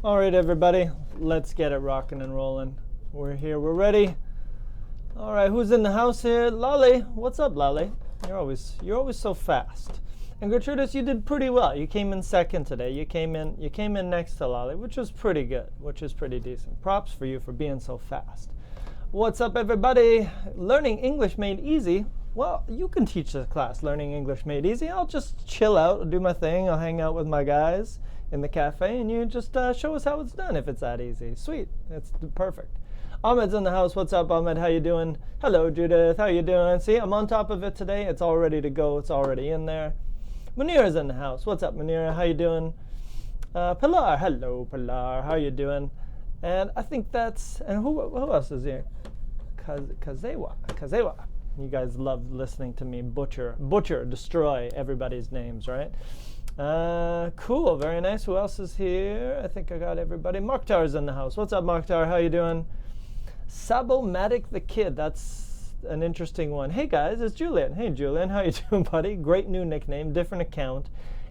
All right, everybody, let's get it rocking and rolling. We're here, we're ready. All right, who's in the house here? Lolly, what's up, Lolly? You're always so fast. And Gratuitas, you did pretty well. You came in second today. You came in next to Lolly, which was pretty good, which is pretty decent. Props for you for being so fast. What's up, everybody? Learning English made easy. Well, you can teach this class, Learning English Made Easy. I'll just chill out, I'll do my thing. I'll hang out with my guys in the cafe, and you just show us how it's done if it's that easy. Sweet. It's perfect. Ahmed's in the house. What's up, Ahmed? How you doing? Hello, Judith. How you doing? See, I'm on top of it today. It's all ready to go. It's already in there. Munira's in the house. What's up, Munira? How you doing? Pilar. Hello, Pilar. How you doing? And I think that's... And who else is here? Kazewa. You guys love listening to me butcher, destroy everybody's names, right? Cool, very nice. Who else is here? I think I got everybody. Mokhtar's in the house. What's up, Mokhtar? How you doing? Sabomatic the Kid. That's an interesting one. Hey, guys, it's Julian. Hey, Julian. How you doing, buddy? Great new nickname, different account.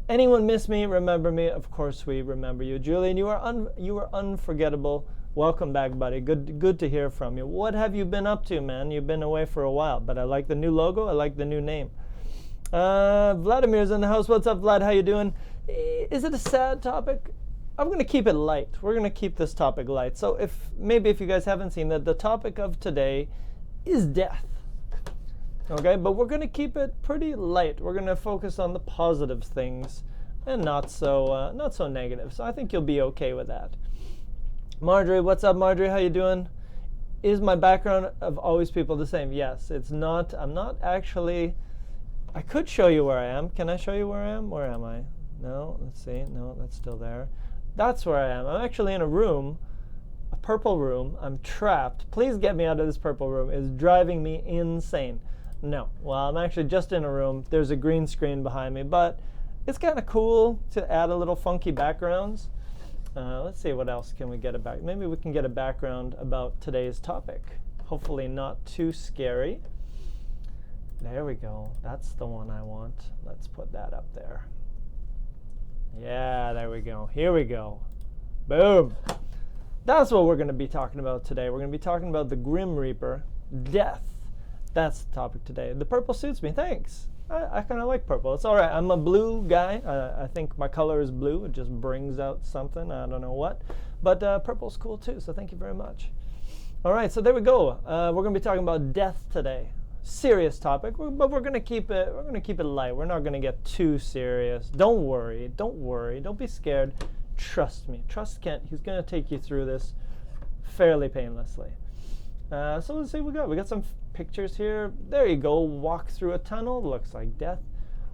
Anyone miss me? Remember me? Of course we remember you. Julian, you are unforgettable. Welcome back, buddy. Good to hear from you. What have you been up to, man? You've been away for a while, but I like the new logo. I like the new name. Vladimir's in the house. What's up, Vlad? How you doing? Is it a sad topic? I'm going to keep it light. We're going to keep this topic light. So if you guys haven't seen that, the topic of today is death. Okay, but we're going to keep it pretty light. We're going to focus on the positive things and not so negative. So I think you'll be okay with that. Marjorie, what's up, Marjorie? How you doing? Is my background of always people the same? Yes, it's not. I'm not actually. I could show you where I am. Can I show you where I am? Where am I? No, let's see. No, that's still there. That's where I am. I'm actually in a room, a purple room. I'm trapped. Please get me out of this purple room. It's driving me insane. No, well, I'm actually just in a room. There's a green screen behind me, but it's kind of cool to add a little funky backgrounds. Let's see, what else can we get about? Maybe we can get a background about today's topic. Hopefully not too scary. There we go. That's the one I want. Let's put that up there. Yeah, there we go. Here we go. Boom. That's what we're going to be talking about today. We're going to be talking about the Grim Reaper, death. That's the topic today. The purple suits me. Thanks. I kind of like purple. It's all right. I'm a blue guy. I think my color is blue. It just brings out something. I don't know what. But purple's cool too, so thank you very much. All right, so there we go. We're going to be talking about death today. Serious topic, but we're going to keep it light. We're not going to get too serious. Don't worry. Don't be scared. Trust me. Trust Kent. He's going to take you through this fairly painlessly. So let's see what we got. We got some pictures here. There you go. Walk through a tunnel. Looks like death.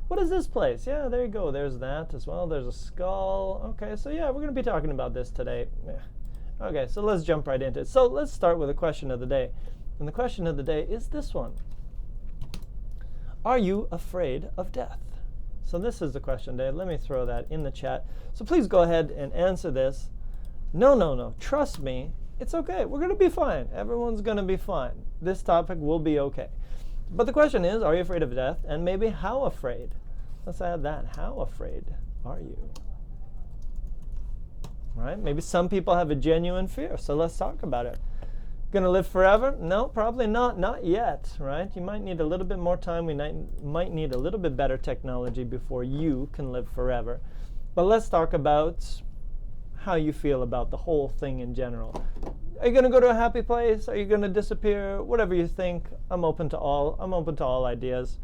What is this place? Yeah, there you go. There's that as well. There's a skull. Okay, so yeah, we're going to be talking about this today. Yeah. Okay, so let's jump right into it. So let's start with the question of the day. And the question of the day is this one. Are you afraid of death? So this is the question today. Let me throw that in the chat. So please go ahead and answer this. No. Trust me. It's okay. We're going to be fine. Everyone's going to be fine. This topic will be okay. But the question is, are you afraid of death? And maybe how afraid? Let's add that. How afraid are you? Right? Maybe some people have a genuine fear. So let's talk about it. Going to live forever? No, probably not. Not yet, right? You might need a little bit more time. We might need a little bit better technology before you can live forever. But let's talk about how you feel about the whole thing in general. Are you going to go to a happy place? Are you going to disappear? Whatever you think, I'm open to all. I'm open to all ideas.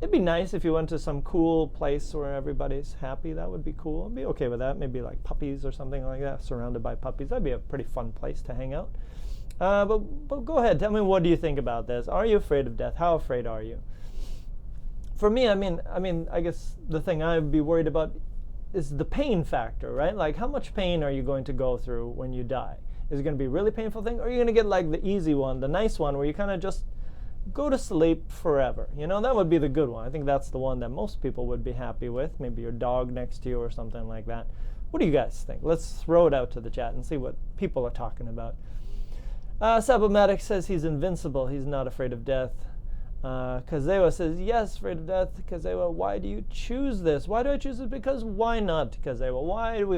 It'd be nice if you went to some cool place where everybody's happy. That would be cool. I'd be okay with that. Maybe like puppies or something like that, surrounded by puppies. That'd be a pretty fun place to hang out. But go ahead. Tell me, what do you think about this? Are you afraid of death? How afraid are you? For me, I guess the thing I'd be worried about is the pain factor, right? Like, how much pain are you going to go through when you die? Is it going to be a really painful thing? Or are you going to get like the easy one, the nice one, where you kind of just go to sleep forever? You know, that would be the good one. I think that's the one that most people would be happy with. Maybe your dog next to you or something like that. What do you guys think? Let's throw it out to the chat and see what people are talking about. Sabomatic says he's invincible. He's not afraid of death. Kazewa says, yes, afraid of death. Kazewa, why do you choose this? Why do I choose it? Because why not, Kazewa?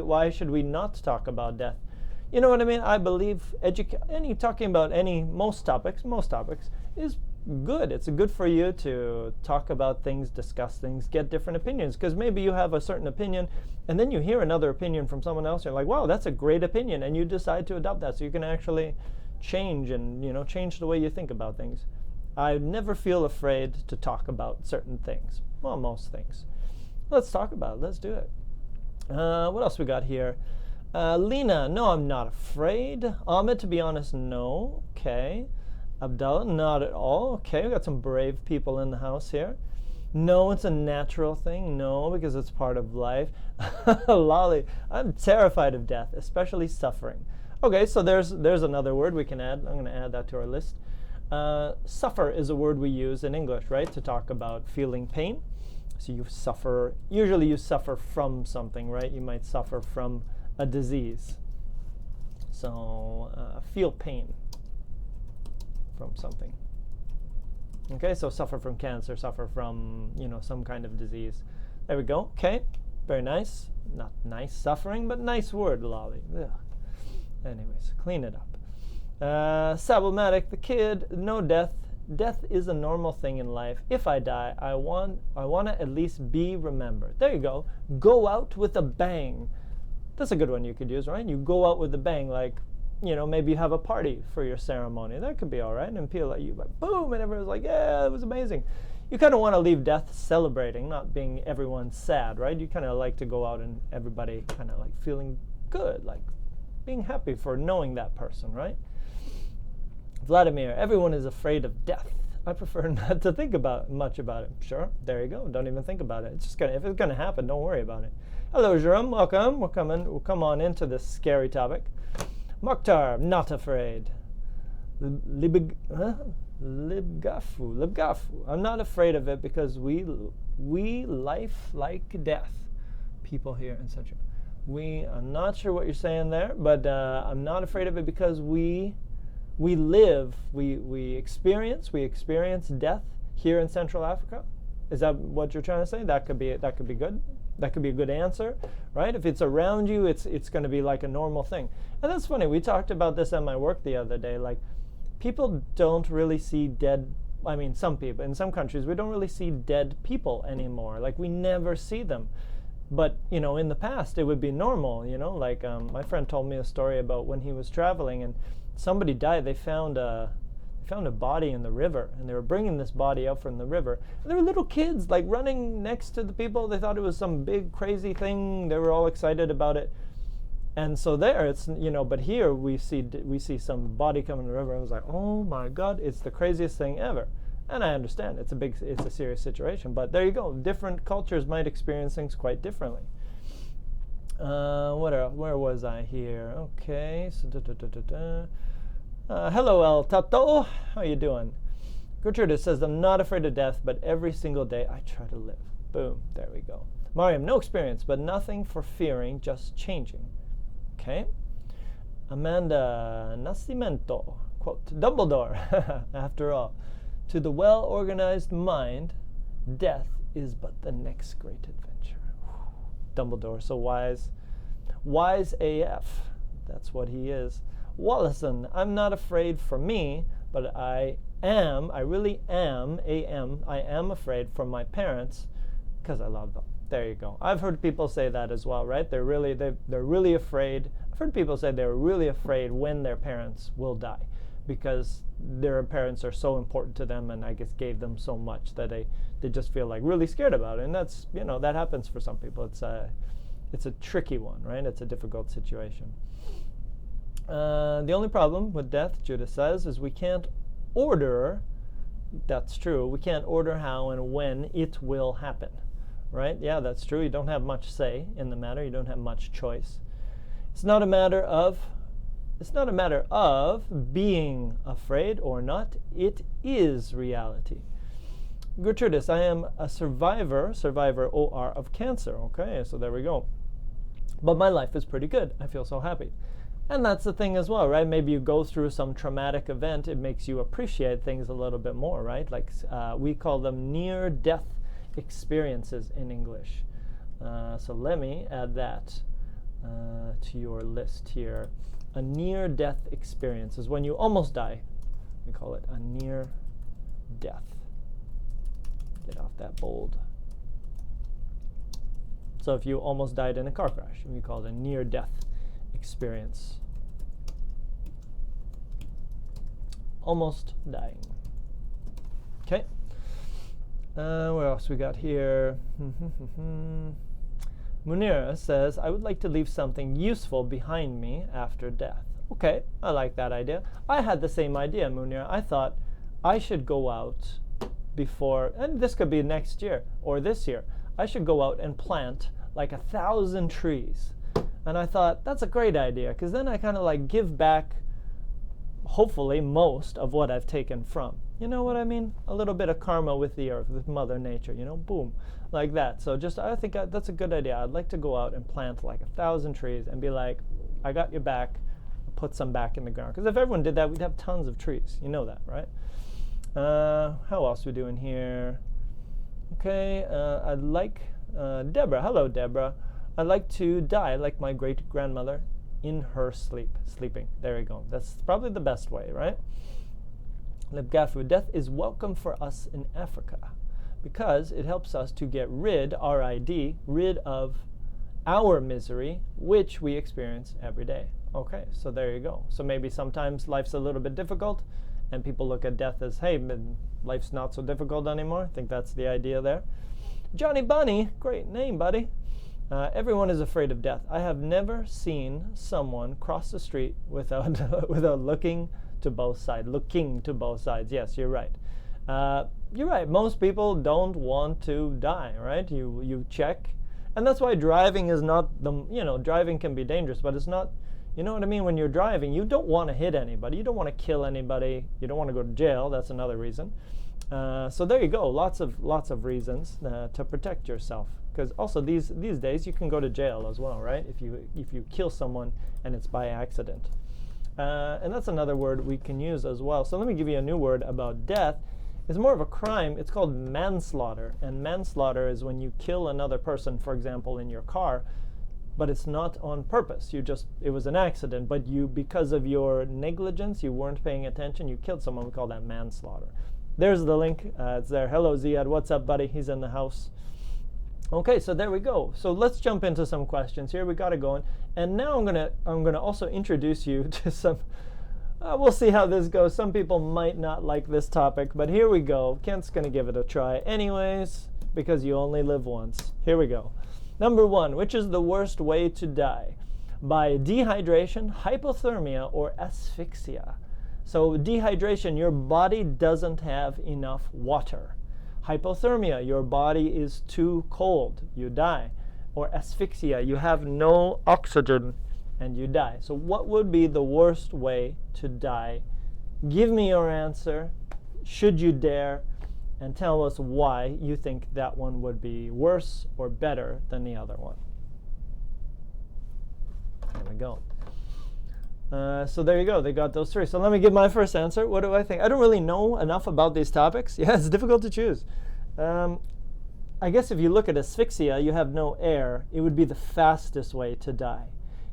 Why should we not talk about death? You know what I mean? I believe talking about most topics is good. It's good for you to talk about things, discuss things, get different opinions. Because maybe you have a certain opinion, and then you hear another opinion from someone else. You're like, wow, that's a great opinion, and you decide to adopt that. So you can actually change the way you think about things. I never feel afraid to talk about certain things. Well, most things. Let's talk about it. Let's do it. What else we got here? Lena, no, I'm not afraid. Ahmed, to be honest, no. Okay. Abdullah, not at all. Okay, we got some brave people in the house here. No, it's a natural thing. No, because it's part of life. Lolly, I'm terrified of death, especially suffering. Okay, so there's another word we can add. I'm going to add that to our list. Suffer is a word we use in English, right, to talk about feeling pain. So usually you suffer from something, right? You might suffer from a disease. So feel pain from something. Okay, so suffer from cancer, suffer from, some kind of disease. There we go. Okay, very nice. Not nice suffering, but nice word, Lolly. Ugh. Anyways, clean it up. Sablematic, the kid, no death. Death is a normal thing in life. If I die, I want to at least be remembered. There you go. Go out with a bang. That's a good one you could use, right? You go out with a bang, like, maybe you have a party for your ceremony. That could be all right. And people like you, like, boom, and everyone's like, yeah, it was amazing. You kind of want to leave death celebrating, not being everyone sad, right? You kind of like to go out and everybody kind of like feeling good, like being happy for knowing that person, right? Vladimir, everyone is afraid of death. I prefer not to think much about it. Sure, there you go. Don't even think about it. It's just if it's gonna happen, don't worry about it. Hello, Jerome. Welcome. We'll come on into this scary topic. Mokhtar, not afraid. Libgafu. I'm not afraid of it because we life like death. People here and such. I'm not sure what you're saying there, but I'm not afraid of it because we live, we experience death here in Central Africa. Is that what you're trying to say? That could be good. That could be a good answer, right? If it's around you, it's going to be like a normal thing. And that's funny. We talked about this at my work the other day. Like, people don't really see dead. I mean, some people in some countries we don't really see dead people anymore. Like, we never see them. But in the past it would be normal. Like my friend told me a story about when he was traveling and somebody died. They found a body in the river, and they were bringing this body out from the river. And there were little kids like running next to the people. They thought it was some big crazy thing. They were all excited about it. And so there, it's but here we see some body coming in the river. I was like, oh my God, it's the craziest thing ever. And I understand it's a serious situation. But there you go. Different cultures might experience things quite differently. Where was I here? Okay, so hello, El Tato. How you doing? Gertrude says, I'm not afraid of death, but every single day I try to live. Boom, there we go. Mariam, no experience, but nothing for fearing, just changing. Okay. Amanda Nascimento, quote, Dumbledore, after all, to the well-organized mind, death is but the next great adventure. Dumbledore, so wise. Wise AF. That's what he is. Wallison, I'm not afraid for me, but I really am afraid for my parents because I love them. There you go. I've heard people say that as well, right? They're really afraid. I've heard people say they're really afraid when their parents will die because their parents are so important to them and I guess gave them so much that they just feel like really scared about it. And that's, that happens for some people. It's a tricky one, right? It's a difficult situation. The only problem with death, Judith says, is we can't order, that's true, we can't order how and when it will happen, right? Yeah, that's true. You don't have much say in the matter. You don't have much choice. It's not a matter of being afraid or not. It is reality. Gertrudis, I am a survivor, OR, of cancer. Okay, so there we go. But my life is pretty good. I feel so happy. And that's the thing as well, right? Maybe you go through some traumatic event, it makes you appreciate things a little bit more, right? Like we call them near-death experiences in English. So let me add that to your list here. A near-death experience is when you almost die. We call it a near-death. Get off that bold. So if you almost died in a car crash, we call it a near-death experience. Almost dying. Okay. What else we got here? Munira says, I would like to leave something useful behind me after death. Okay, I like that idea. I had the same idea, Munira. I thought I should go out before, and this could be next year or this year, I should go out and plant like 1,000 trees. And I thought, that's a great idea, because then I kind of like give back, hopefully, most of what I've taken from. You know what I mean? A little bit of karma with the earth, with Mother Nature, you know, boom, like that. So just, I think that's a good idea. I'd like to go out and plant like 1,000 trees and be like, I got your back, put some back in the ground. Because if everyone did that, we'd have tons of trees. You know that, right? How else are we doing here? Okay, I'd like, Deborah, hello Deborah. I'd like to die like my great-grandmother in her sleeping. There you go. That's probably the best way, right? Libgafu, death is welcome for us in Africa because it helps us to get rid of our misery, which we experience every day. Okay, so there you go. So maybe sometimes life's a little bit difficult and people look at death as, hey, life's not so difficult anymore. I think that's the idea there. Johnny Bunny, great name, buddy. Everyone is afraid of death. I have never seen someone cross the street without looking to both sides. Looking to both sides. Yes, you're right. You're right. Most people don't want to die, right? You check, and that's why driving is not driving can be dangerous, but it's not. You know what I mean? When you're driving, you don't want to hit anybody. You don't want to kill anybody. You don't want to go to jail. That's another reason. So there you go. Lots of reasons to protect yourself. Because also these days you can go to jail as well, right? If you kill someone and it's by accident. And that's another word we can use as well. So let me give you a new word about death. It's more of a crime. It's called manslaughter. And manslaughter is when you kill another person, for example, in your car, but it's not on purpose. It was an accident, but because of your negligence, you weren't paying attention, you killed someone. We call that manslaughter. There's the link. It's there. Hello, Ziad. What's up, buddy? He's in the house. Okay, so there we go. So let's jump into some questions here. We got it going. And now I'm gonna also introduce you to some. We'll see how this goes. Some people might not like this topic, but here we go. Kent's gonna give it a try anyways, because you only live once. Here we go. Number 1, which is the worst way to die? By dehydration, hypothermia, or asphyxia. So dehydration, your body doesn't have enough water. Hypothermia, your body is too cold, you die. Or asphyxia, you have no oxygen and you die. So what would be the worst way to die? Give me your answer, should you dare, and tell us why you think that one would be worse or better than the other one. There we go. So there you go. They got those 3. So let me give my first answer. What do I think? I don't really know enough about these topics. Yeah, it's difficult to choose. I guess if you look at asphyxia, you have no air. It would be the fastest way to die.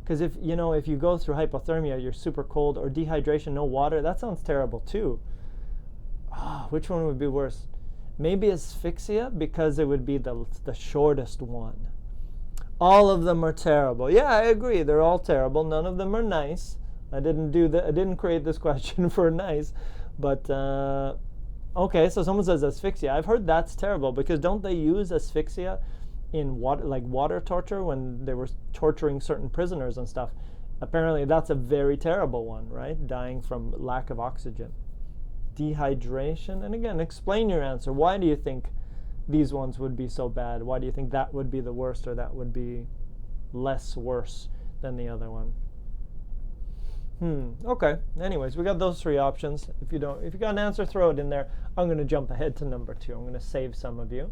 Because if you go through hypothermia, you're super cold, or dehydration, no water, that sounds terrible too. Which one would be worse? Maybe asphyxia, because it would be the shortest one. All of them are terrible. Yeah, I agree. They're all terrible. None of them are nice. I didn't create this question for nice. But, okay, so someone says asphyxia. I've heard that's terrible, because don't they use asphyxia in water torture when they were torturing certain prisoners and stuff? Apparently that's a very terrible one, right? Dying from lack of oxygen. Dehydration. And again, explain your answer. Why do you think these ones would be so bad? Why do you think that would be the worst, or that would be less worse than the other one? Okay. Anyways, we got those 3 options. If you got an answer, throw it in there. I'm going to jump ahead to number 2. I'm going to save some of you.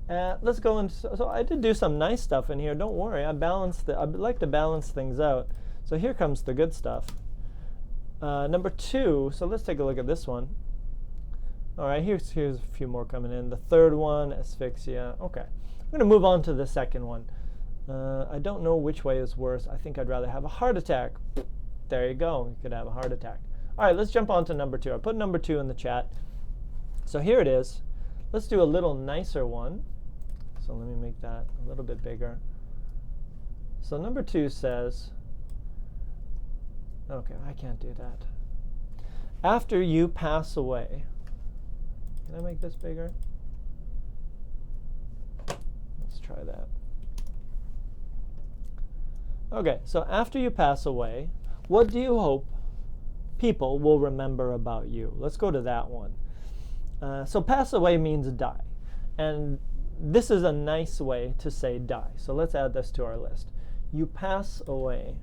Let's go so I did do some nice stuff in here. Don't worry. I like to balance things out. So So here comes the good stuff. Number 2, so let's take a look at this one. All right, here's a few more coming in. The third one, asphyxia. Okay, I'm going to move on to the second one. I don't know which way is worse. I think I'd rather have a heart attack. There you go. You could have a heart attack. All right, let's jump on to number 2. I put number 2 in the chat. So here it is. Let's do a little nicer one. So let me make that a little bit bigger. So number 2 says, okay, I can't do that. After you pass away. Can I make this bigger? Let's try that. Okay, so after you pass away, what do you hope people will remember about you? Let's go to that one. So pass away means die. And this is a nice way to say die. So let's add this to our list. You pass away.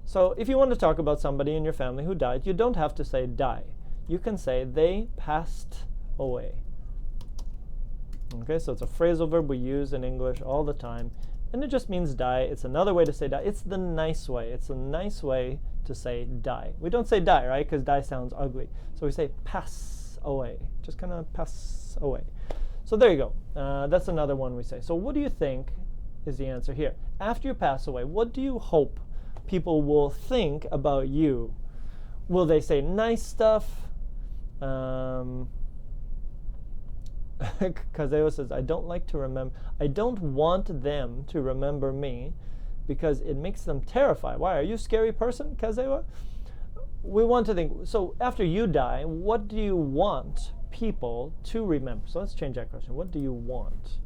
So if you want to talk about somebody in your family who died, you don't have to say die. You can say they passed away. Okay, so it's a phrasal verb we use in English all the time. And it just means die. It's another way to say die. It's the nice way. It's a nice way to say die. We don't say die, right? Because die sounds ugly. So we say pass away. Just kind of pass away. So there you go. That's another one we say. So what do you think is the answer here? After you pass away, what do you hope people will think about you? Will they say nice stuff? Kazeo says, I don't want them to remember me because it makes them terrified. Why? Are you a scary person, Kazeo? We want to think, so after you die, what do you want people to remember? So let's change that question. What do you want?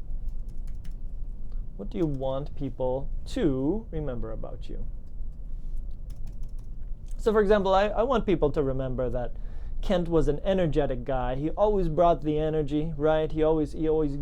What do you want people to remember about you? So for example, I want people to remember that Kent was an energetic guy. He always brought the energy, right? He always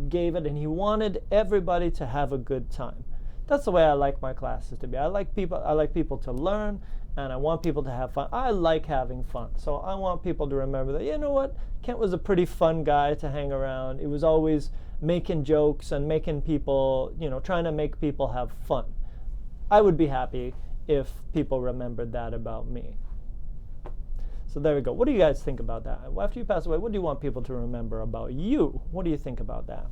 gave it, and he wanted everybody to have a good time. That's the way I like my classes to be. I like people to learn, and I want people to have fun. I like having fun. So I want people to remember that, you know what? Kent was a pretty fun guy to hang around. He was always making jokes and making people, trying to make people have fun. I would be happy if people remembered that about me. So there we go. What do you guys think about that? After you pass away, what do you want people to remember about you? What do you think about that?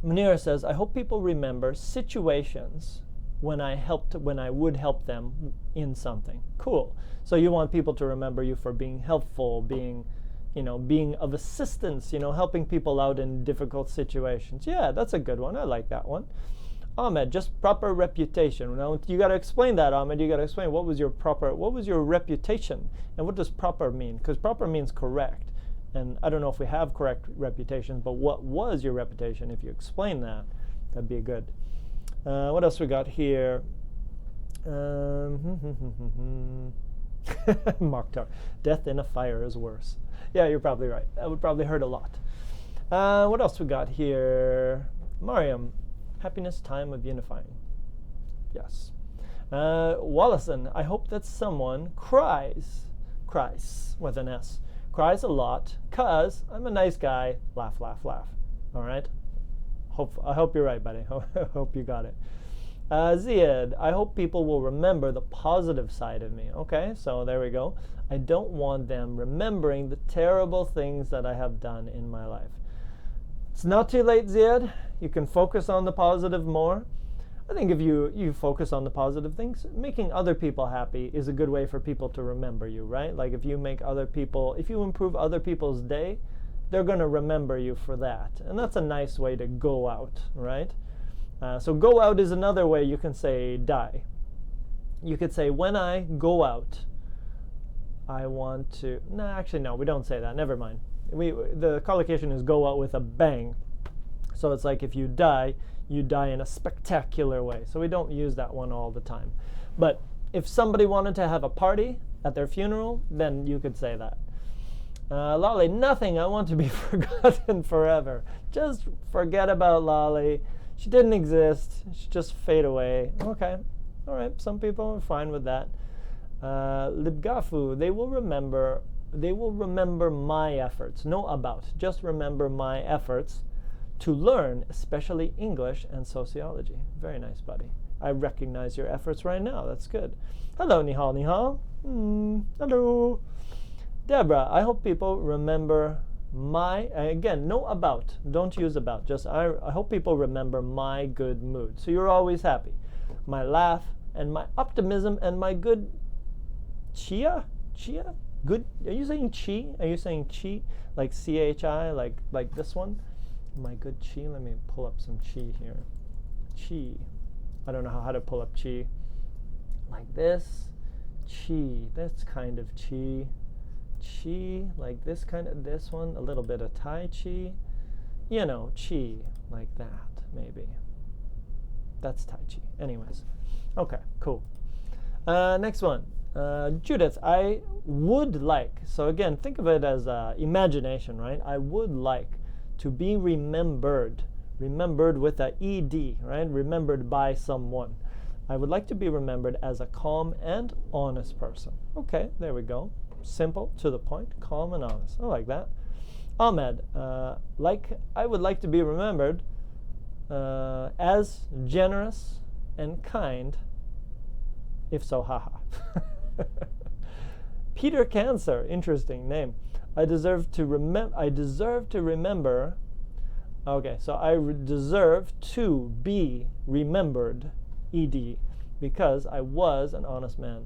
Munira says, I hope people remember situations when I would help them in something. Cool. So you want people to remember you for being helpful, being of assistance, helping people out in difficult situations. Yeah, that's a good one. I like that one. Ahmed, just proper reputation. Now you got to explain that, Ahmed. You got to explain what was your reputation, and what does proper mean? Because proper means correct, and I don't know if we have correct reputation, but what was your reputation? If you explain that, that'd be good. What else we got here? Mokhtar, death in a fire is worse. Yeah, you're probably right. That would probably hurt a lot. What else we got here? Mariam. Happiness, time of unifying. Yes. Wallison, I hope that someone cries with an S, cries a lot, cause I'm a nice guy, laugh, laugh, laugh. All right? I hope you're right, buddy. I hope you got it. Ziad, I hope people will remember the positive side of me. Okay, so there we go. I don't want them remembering the terrible things that I have done in my life. It's not too late, Ziad. You can focus on the positive more. I think if you focus on the positive things, making other people happy is a good way for people to remember you, right? Like if you improve other people's day, they're going to remember you for that. And that's a nice way to go out, right? So go out is another way you can say die. You could say, when I go out, I want to... No, actually, no, we don't say that. Never mind. The collocation is go out with a bang. So it's like if you die in a spectacular way. So we don't use that one all the time. But if somebody wanted to have a party at their funeral, then you could say that. Lolly, nothing. I want to be forgotten forever. Just forget about Lolly. She didn't exist. She just fade away. Okay. All right. Some people are fine with that. Libgafu, they will remember my efforts. No about. Just remember my efforts to learn, especially English and sociology. Very nice, buddy. I recognize your efforts right now. That's good. Hello, ni hao, ni hao. Hello. Deborah, I hope people remember again, no about. Don't use about. Just I hope people remember my good mood. So you're always happy. My laugh and my optimism and my good chia? Good. Are you saying chi? Are you saying chi? Like chi? Like this one? My good chi. Let me pull up some chi here. Chi. I don't know how to pull up chi. Like this. Chi. That's kind of chi. Chi. Like this kind of, this one. A little bit of tai chi. You know, chi. Like that, maybe. That's tai chi. Anyways. Okay, cool. Next one. Judith, I would like, so again, think of it as imagination, right? I would like to be remembered with a ed, right? Remembered by someone. I would like to be remembered as a calm and honest person. Okay, there we go. Simple, to the point, calm and honest. I like that. Ahmed, I would like to be remembered as generous and kind. If so, haha. Peter Cancer, interesting name. I deserve to remember. Okay, so I deserve to be remembered, ed, because I was an honest man.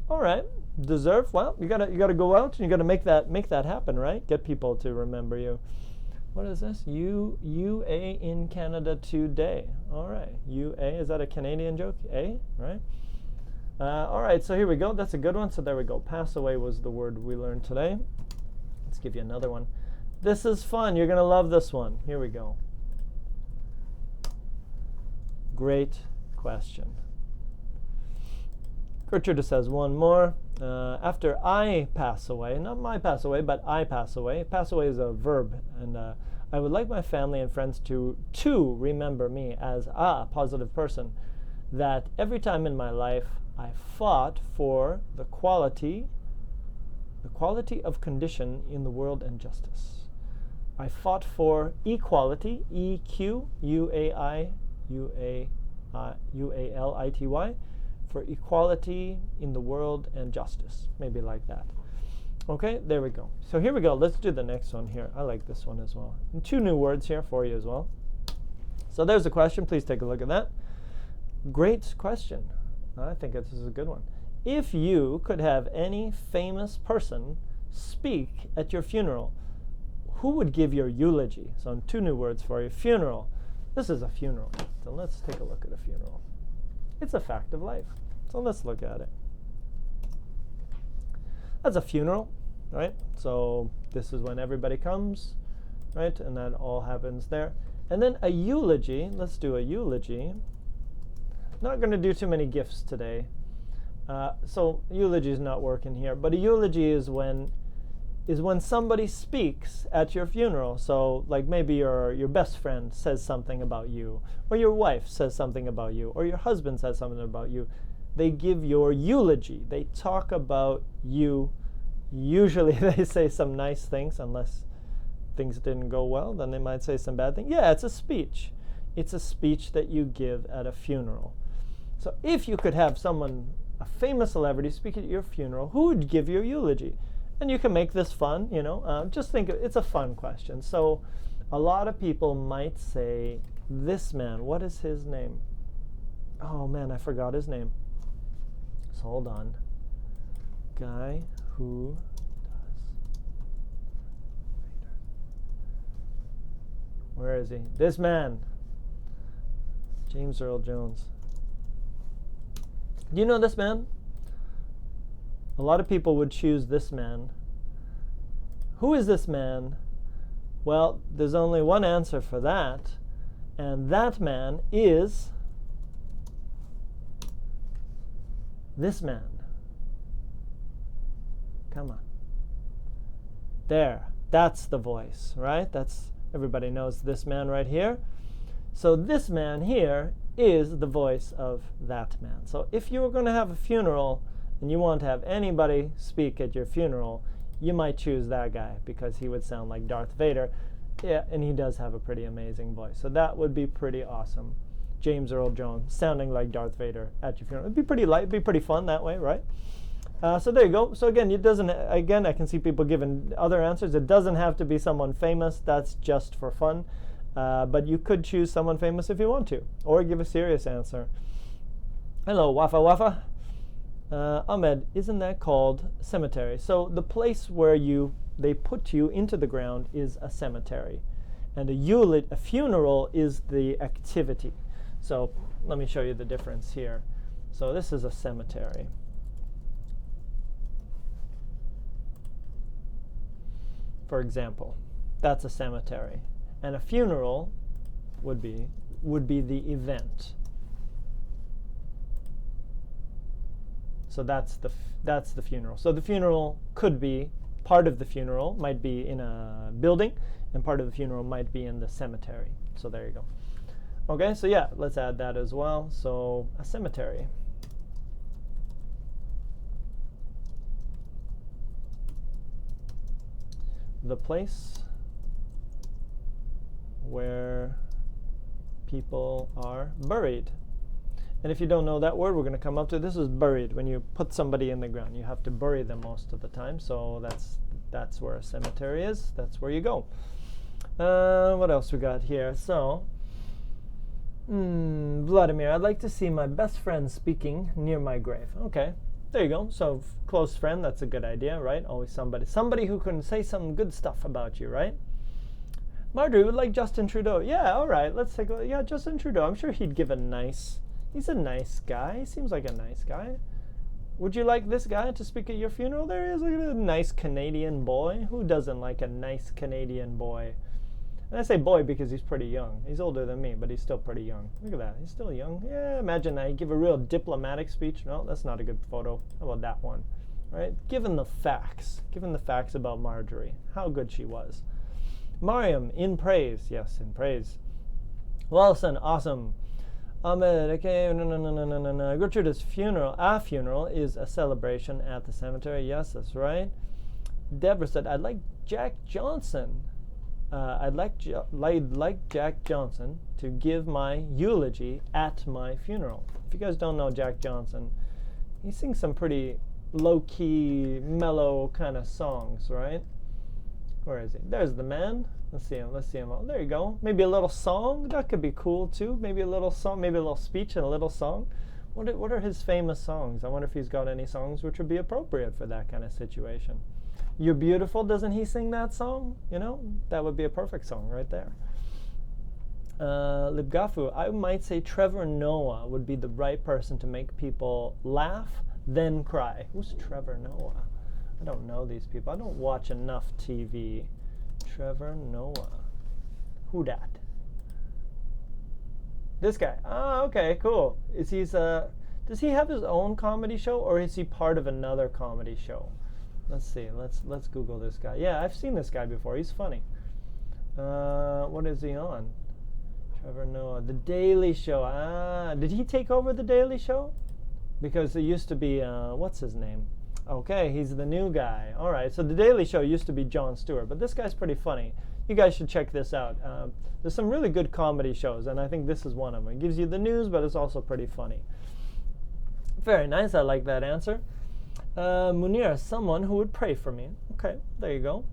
All right, deserve. Well, you gotta go out and you gotta make that happen, right? Get people to remember you. What is this? UA in Canada today. All right, UA, is that a Canadian joke? A, right? All right, so here we go. That's a good one. So there we go. Pass away was the word we learned today. Let's give you another one. This is fun. You're going to love this one. Here we go. Great question. Gertrude says one more. After I pass away, not my pass away, but I pass away. Pass away is a verb. And I would like my family and friends to remember me as a positive person. That every time in my life, I fought for the quality of condition in the world and justice. I fought for equality, EQUAIUALITY, for equality in the world and justice. Maybe like that. Okay, there we go. So here we go. Let's do the next one here. I like this one as well. And 2 new words here for you as well. So there's a question. Please take a look at that. Great question. I think this is a good one. If you could have any famous person speak at your funeral, who would give your eulogy? So 2 new words for you. Funeral. This is a funeral. So let's take a look at a funeral. It's a fact of life. So let's look at it. That's a funeral, right? So this is when everybody comes, right? And that all happens there. And then a eulogy. Let's do a eulogy. Not going to do too many gifts today. So eulogy is not working here. But a eulogy is when somebody speaks at your funeral. So like maybe your best friend says something about you, or your wife says something about you, or your husband says something about you. They give your eulogy. They talk about you. Usually they say some nice things, unless things didn't go well, then they might say some bad things. Yeah, it's a speech. It's a speech that you give at a funeral. So if you could have someone, a famous celebrity, speak at your funeral, who would give your eulogy? And you can make this fun, you know. Just think, it's a fun question. So a lot of people might say, this man, what is his name? Oh man, I forgot his name. So hold on. Guy who does. Where is he? This man. James Earl Jones. Do you know this man? A lot of people would choose this man. Who is this man? Well, there's only one answer for that, and that man is this man. Come on. There. That's the voice, right? Everybody knows this man right here. So this man here is the voice of that man. So if you were going to have a funeral and you want to have anybody speak at your funeral, you might choose that guy because he would sound like Darth Vader. Yeah, and he does have a pretty amazing voice. So that would be pretty awesome. James Earl Jones sounding like Darth Vader at your funeral. It'd be pretty light, it'd be pretty fun that way, right? So there you go. So again, I can see people giving other answers. It doesn't have to be someone famous. That's just for fun. But you could choose someone famous if you want to, or give a serious answer. Hello, Wafa Wafa. Ahmed, isn't that called cemetery? So the place where they put you into the ground is a cemetery. And a funeral is the activity. So let me show you the difference here. So this is a cemetery. For example, that's a cemetery. And a funeral would be the event. So that's the funeral. So the funeral could be, part of the funeral might be in a building, and part of the funeral might be in the cemetery. So there you go. Okay, so yeah, let's add that as well. So a cemetery. The place where people are buried. And if you don't know that word, we're going to come up to this is buried. When you put somebody in the ground, you have to bury them most of the time. So that's where a cemetery is. That's where you go. What else we got here? So, Vladimir, I'd like to see my best friend speaking near my grave. Okay, there you go. So close friend, that's a good idea, right? Always somebody who can say some good stuff about you, right? Marjorie would like Justin Trudeau. Yeah, all right. Let's take a look. Yeah, Justin Trudeau. I'm sure he'd give he's a nice guy. He seems like a nice guy. Would you like this guy to speak at your funeral? There he is. Look at a nice Canadian boy. Who doesn't like a nice Canadian boy? And I say boy because he's pretty young. He's older than me, but he's still pretty young. Look at that. He's still young. Yeah, imagine that. He'd give a real diplomatic speech. No, that's not a good photo. How about that one? Right? Given the facts about Marjorie, how good she was. Mariam, in praise. Yes, in praise. Wallison, awesome. Ahmed, okay, no. Gertrude's funeral, a funeral is a celebration at the cemetery. Yes, that's right. Deborah said, I'd like Jack Johnson. I'd like Jack Johnson to give my eulogy at my funeral. If you guys don't know Jack Johnson, he sings some pretty low-key, mellow kind of songs, right? Where is he? There's the man. Let's see him. Oh, there you go. Maybe a little song. That could be cool too. Maybe a little song. Maybe a little speech and a little song. What are his famous songs? I wonder if he's got any songs which would be appropriate for that kind of situation. You're Beautiful. Doesn't he sing that song? You know, that would be a perfect song right there. Libgafu, I might say Trevor Noah would be the right person to make people laugh, then cry. Who's Trevor Noah? I don't know these people. I don't watch enough TV. Trevor Noah. Who dat? This guy. Ah, okay, cool. Does he have his own comedy show, or is he part of another comedy show? Let's see. Let's Google this guy. Yeah, I've seen this guy before. He's funny. What is he on? Trevor Noah. The Daily Show. Ah, did he take over The Daily Show? Because it used to be, what's his name? Okay, he's the new guy. All right, so The Daily Show used to be Jon Stewart, but this guy's pretty funny. You guys should check this out. There's some really good comedy shows, and I think this is one of them. It gives you the news, but it's also pretty funny. Very nice. I like that answer. Munir, someone who would pray for me. Okay, there you go.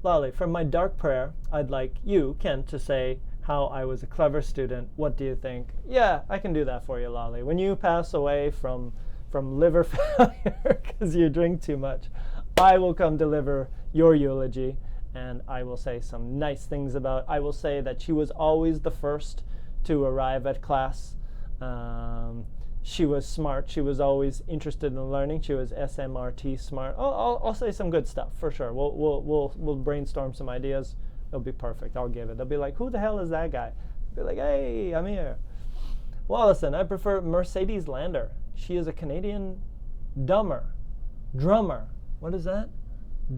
Lolly, for my dark prayer, I'd like you, Ken, to say how I was a clever student. What do you think? Yeah, I can do that for you, Lolly. When you pass away from liver failure because you drink too much, I will come deliver your eulogy, and I will say some nice things about. I will say that she was always the first to arrive at class. She was smart. She was always interested in learning. She was SMRT smart. I'll say some good stuff for sure. We'll brainstorm some ideas. It'll be perfect. I'll give it. They'll be like, who the hell is that guy? I'll be like, hey, I'm here. Wallison, I prefer Mercedes Lander. She is a Canadian drummer. What is that?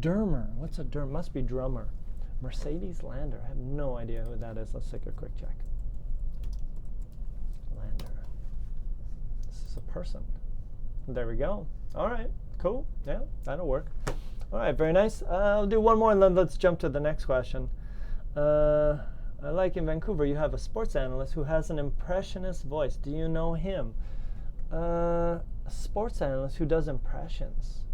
Dermer. What's a derm? Must be drummer. Mercedes Lander. I have no idea who that is. Let's take a quick check. Lander. This is a person. There we go. All right. Cool. Yeah, that'll work. All right. Very nice. I'll do one more and then let's jump to the next question. I like in Vancouver you have a sports analyst who has an impressionist voice. Do you know him? A sports analyst who does impressions.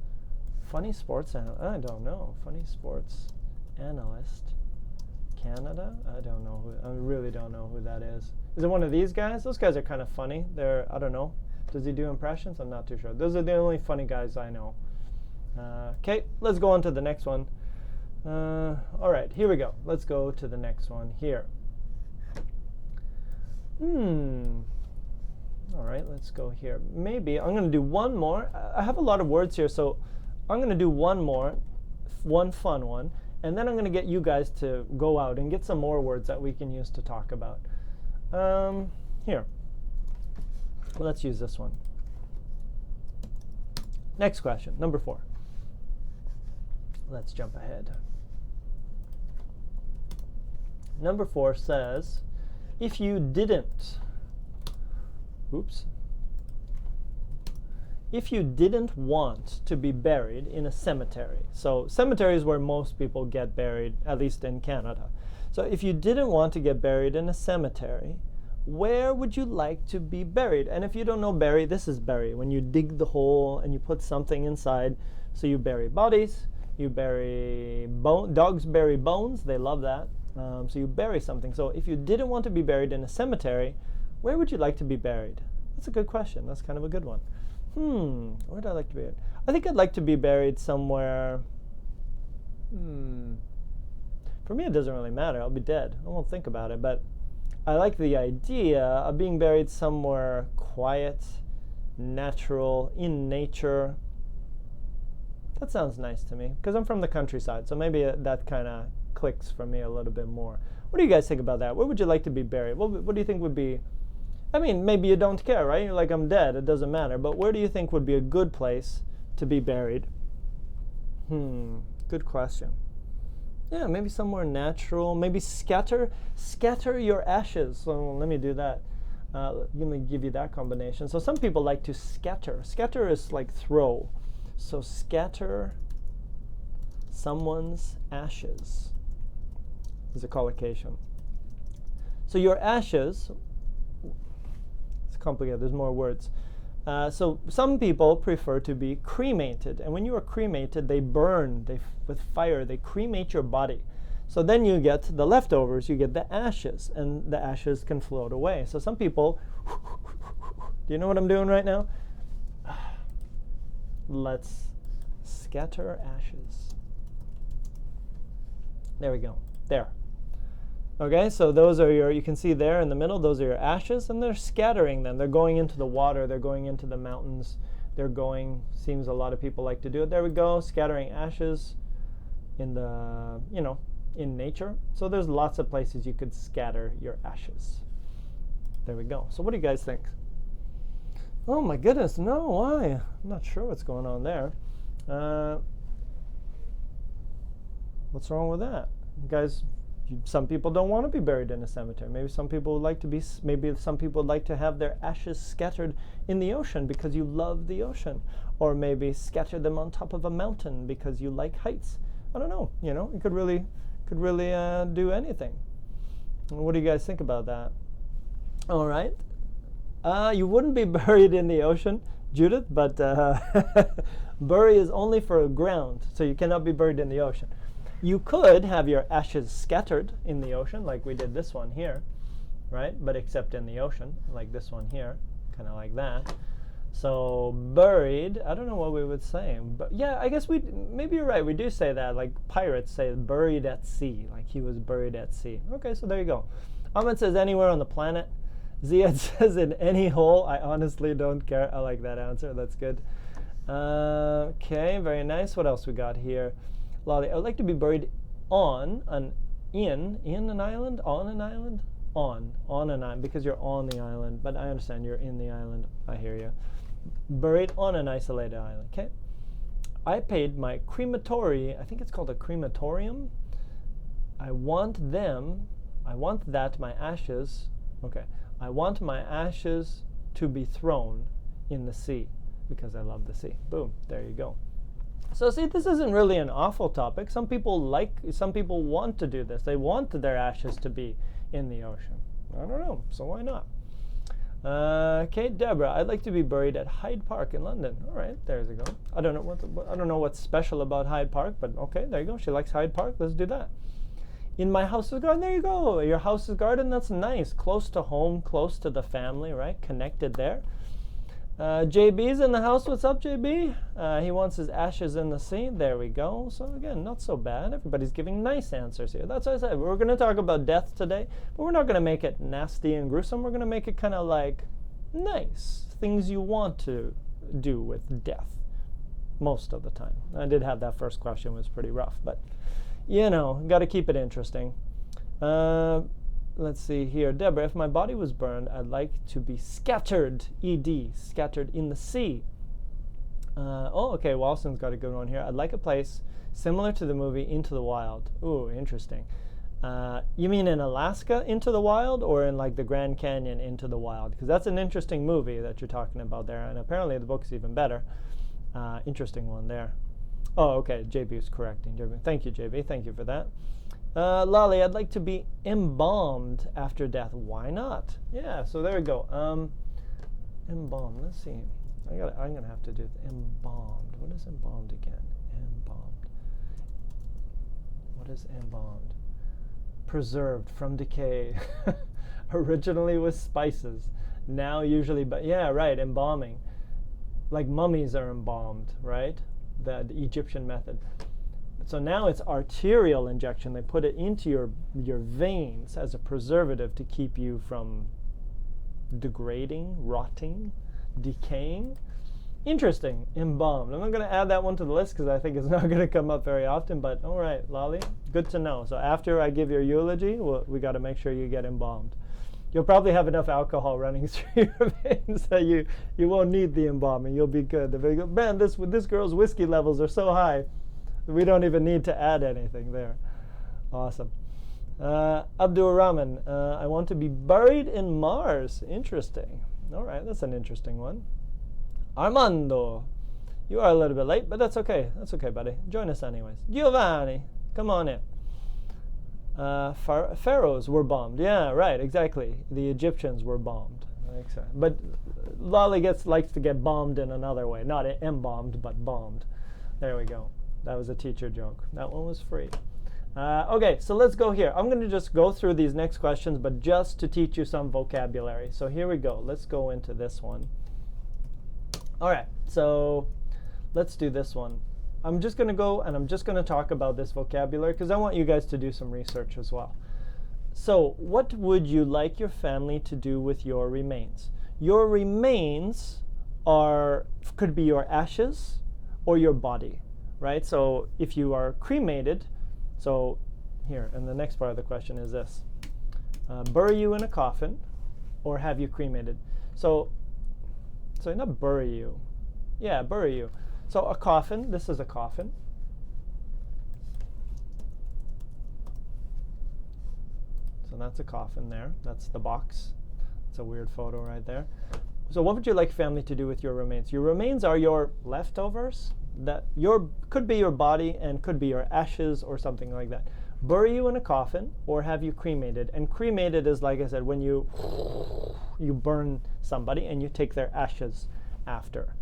Funny sports analyst. I don't know. Funny sports analyst. Canada? I don't know. I really don't know who that is. Is it one of these guys? Those guys are kind of funny. I don't know. Does he do impressions? I'm not too sure. Those are the only funny guys I know. Okay, let's go on to the next one. All right, here we go. Let's go to the next one here. All right, let's go here. Maybe I'm going to do one more. I have a lot of words here, so I'm going to do one more, one fun one, and then I'm going to get you guys to go out and get some more words that we can use to talk about. Here. Let's use this one. Next question, number 4. Let's jump ahead. Number 4 says, if you didn't want to be buried in a cemetery. So cemetery is where most people get buried, at least in Canada. So if you didn't want to get buried in a cemetery, where would you like to be buried? And if you don't know bury, this is bury. When you dig the hole and you put something inside. So you bury bodies, you bury dogs bury bones, they love that. So you bury something. So if you didn't want to be buried in a cemetery, where would you like to be buried? That's a good question. That's kind of a good one. Where would I like to be buried? I think I'd like to be buried somewhere. For me, it doesn't really matter. I'll be dead. I won't think about it. But I like the idea of being buried somewhere quiet, natural, in nature. That sounds nice to me, because I'm from the countryside, so maybe that kind of clicks for me a little bit more. What do you guys think about that? Where would you like to be buried? What do you think would be, I mean, maybe you don't care, right? You're like, I'm dead, it doesn't matter. But where do you think would be a good place to be buried? Good question. Yeah, maybe somewhere natural. Maybe scatter your ashes. So let me do that. Let me give you that combination. So some people like to scatter. Scatter is like throw. So scatter someone's ashes is a collocation. So your ashes, it's complicated, there's more words. So some people prefer to be cremated, and when you are cremated, they burn with fire, they cremate your body. So then you get the leftovers, you get the ashes, and the ashes can float away. So some people, do you know what I'm doing right now? Let's scatter ashes. There we go, there. Okay, so those are you can see there in the middle, those are your ashes, and they're scattering them. They're going into the water, they're going into the mountains, seems a lot of people like to do it. There we go, scattering ashes in the, in nature. So there's lots of places you could scatter your ashes. There we go. So what do you guys think? Oh my goodness, no, why? I'm not sure what's going on there. What's wrong with that? You guys, some people don't want to be buried in a cemetery. Maybe some people would like to be. Maybe some people would like to have their ashes scattered in the ocean because you love the ocean, or maybe scatter them on top of a mountain because you like heights. I don't know. You could really do anything. What do you guys think about that? All right. You wouldn't be buried in the ocean, Judith, but bury is only for ground, so you cannot be buried in the ocean. You could have your ashes scattered in the ocean, like we did this one here, right? But except in the ocean, like this one here, kind of like that. So buried, I don't know what we would say, but yeah, I guess maybe you're right. We do say that, like pirates say buried at sea, like he was buried at sea. Okay, so there you go. Ahmed says anywhere on the planet. Ziad says in any hole. I honestly don't care. I like that answer. That's good. Okay, very nice. What else we got here? Lolly, I would like to be buried in an island, on an island, on an island, because you're on the island, but I understand you're in the island. I hear you. Buried on an isolated island. Okay. I paid my crematory, I think it's called a crematorium. I want my ashes to be thrown in the sea because I love the sea. Boom, there you go. So see, this isn't really an awful topic. Some people want to do this. They want their ashes to be in the ocean. I don't know, so why not? Kate Deborah, I'd like to be buried at Hyde Park in London. All right, there's a go. I don't know what's special about Hyde Park, but okay, there you go. She likes Hyde Park. Let's do that. In my house's garden. There you go. Your house's garden. That's nice. Close to home, close to the family, right? Connected there. JB's in the house. What's up, JB? He wants his ashes in the sea. There we go. So again, not so bad. Everybody's giving nice answers here. That's what I said. We're going to talk about death today, but we're not going to make it nasty and gruesome. We're going to make it kind of like nice. Things you want to do with death most of the time. I did have that first question. It was pretty rough, but you know, got to keep it interesting. Let's see here. Deborah, if my body was burned, I'd like to be scattered, ED, scattered in the sea. Okay, Walson's got a good one here. I'd like a place similar to the movie Into the Wild. Ooh, interesting. You mean in Alaska, Into the Wild, or in like the Grand Canyon, Into the Wild? Because that's an interesting movie that you're talking about there, and apparently the book's even better. Interesting one there. Oh, okay, JB was correcting. Thank you, JB. Thank you for that. Lolly, I'd like to be embalmed after death. Why not? Yeah, so there we go. Embalmed. Let's see. I'm gonna have to do embalmed. What is embalmed again? Embalmed. What is embalmed? Preserved from decay. Originally with spices. Now usually, but yeah, right. Embalming. Like mummies are embalmed, right? The Egyptian method. So now it's arterial injection. They put it into your veins as a preservative to keep you from degrading, rotting, decaying. Interesting. Embalmed. I'm not going to add that one to the list because I think it's not going to come up very often, but all right, Lolly, good to know. So after I give your eulogy, we got to make sure you get embalmed. You'll probably have enough alcohol running through your veins that you won't need the embalming. You'll be good. They'll go, man, this girl's whiskey levels are so high. We don't even need to add anything there. Awesome. Abdul Rahman, I want to be buried in Mars. Interesting. All right, that's an interesting one. Armando, you are a little bit late, but that's okay. That's okay, buddy. Join us anyways. Giovanni, come on in. Pharaohs were bombed. Yeah, right, exactly. The Egyptians were bombed. But Lolly likes to get bombed in another way. Not embalmed, but bombed. There we go. That was a teacher joke. That one was free. Okay, so let's go here. I'm going to just go through these next questions, but just to teach you some vocabulary. So here we go. Let's go into this one. All right, so let's do this one. I'm just going to go and I'm just going to talk about this vocabulary because I want you guys to do some research as well. So what would you like your family to do with your remains? Your remains could be your ashes or your body, right? So if you are cremated, so here, and the next part of the question is this. Bury you in a coffin or have you cremated? So not bury you. Yeah, bury you. So a coffin, this is a coffin. So that's a coffin there. That's the box. It's a weird photo right there. So what would you like family to do with your remains? Your remains are your leftovers. Could be your body and could be your ashes or something like that. Bury you in a coffin or have you cremated? And cremated is, like I said, when you burn somebody and you take their ashes after.